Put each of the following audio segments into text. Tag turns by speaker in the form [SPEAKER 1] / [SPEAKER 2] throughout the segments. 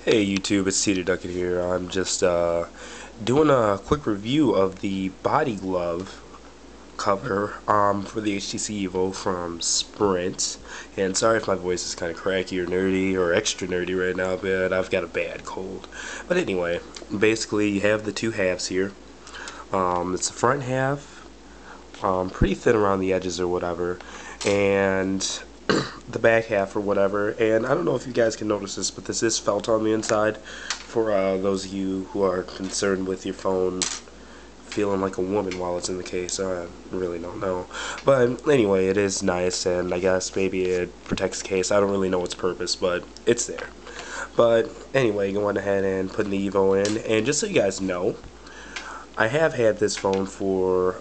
[SPEAKER 1] Hey YouTube, it's Cedar Ducket here. I'm just doing a quick review of the body glove cover for the Htc Evo from Sprint. And sorry if my voice is kind of cracky or nerdy or extra nerdy right now, but I've got a bad cold. But anyway, basically you have the two halves here. It's the front half, pretty thin around the edges or whatever, and the back half or whatever. And I don't know if you guys can notice this, but this is felt on the inside for those of you who are concerned with your phone feeling like a woman while it's in the case. I really don't know, but anyway, it is nice, and I guess maybe it protects the case. I don't really know its purpose, but it's there. But anyway, going ahead and putting the Evo in, and just so you guys know, I have had this phone for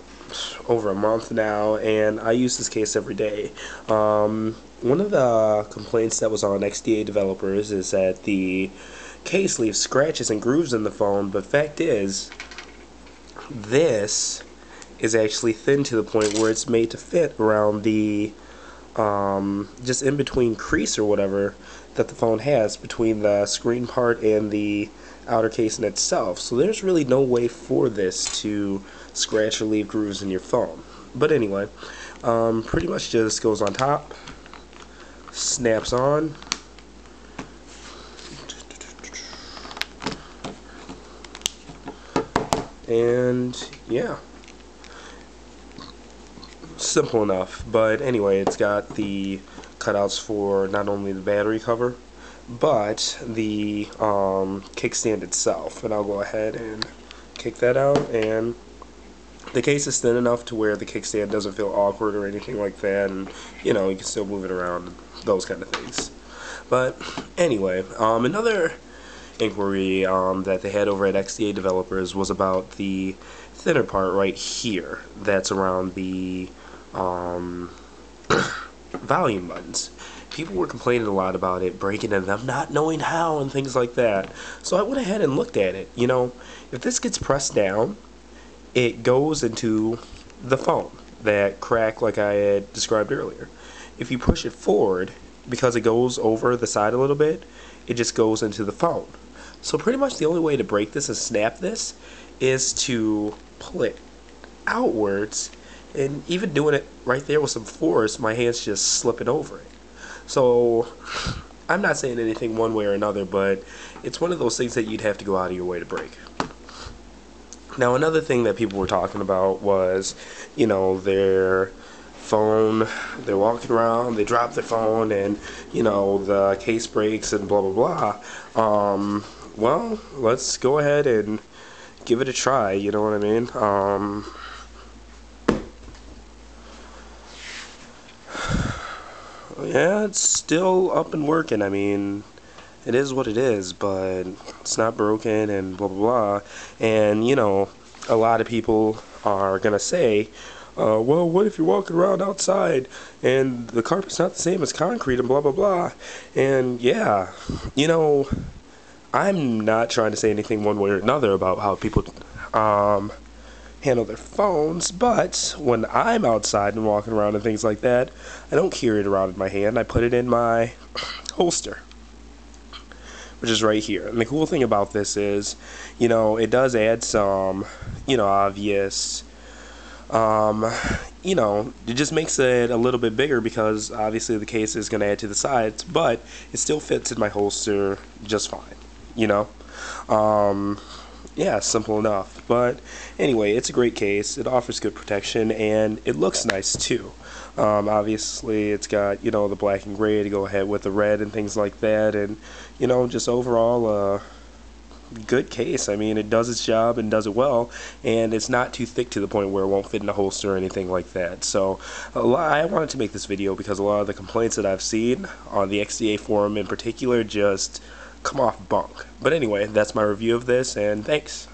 [SPEAKER 1] over a month now, and I use this case every day. One of the complaints that was on XDA-Developers is that the case leaves scratches and grooves in the phone, but fact is, this is actually thin to the point where it's made to fit around the just in between crease or whatever that the phone has between the screen part and the outer casing itself. So there's really no way for this to scratch or leave grooves in your phone. But anyway, pretty much just goes on top, snaps on, and yeah, simple enough. But anyway, it's got the cutouts for not only the battery cover but the kickstand itself, and I'll go ahead and kick that out, and the case is thin enough to where the kickstand doesn't feel awkward or anything like that, and you know, you can still move it around, those kind of things. But anyway, another inquiry that they had over at XDA-Developers was about the thinner part right here that's around the volume buttons. People were complaining a lot about it breaking and them not knowing how and things like that. So I went ahead and looked at it. You know, if this gets pressed down, it goes into the phone, that crack like I had described earlier. If you push it forward, because it goes over the side a little bit, it just goes into the phone. So pretty much the only way to break this and snap this is to pull it outwards, and even doing it right there with some force, my hand's just slipping over it. So I'm not saying anything one way or another, but it's one of those things that you'd have to go out of your way to break. Now, another thing that people were talking about was, you know, their phone, they're walking around, they drop their phone, and, you know, the case breaks and blah, blah, blah. Well, let's go ahead and give it a try, you know what I mean? Yeah, it's still up and working. I mean, it is what it is, but it's not broken and blah, blah, blah. And, you know, a lot of people are going to say, well, what if you're walking around outside and the carpet's not the same as concrete and blah, blah, blah. And, yeah, you know, I'm not trying to say anything one way or another about how people handle their phones, but when I'm outside and walking around and things like that, I don't carry it around in my hand. I put it in my holster, which is right here. And the cool thing about this is, you know, it does add some, you know, obvious, you know, it just makes it a little bit bigger because obviously the case is going to add to the sides, but it still fits in my holster just fine, you know. Yeah, simple enough. But anyway, it's a great case. It offers good protection, and it looks nice too. Obviously, it's got, you know, the black and gray to go ahead with the red and things like that, and, you know, just overall good case. I mean, it does its job and does it well, and it's not too thick to the point where it won't fit in a holster or anything like that. So I wanted to make this video because a lot of the complaints that I've seen on the XDA forum in particular just come off bunk. But anyway, that's my review of this, and thanks.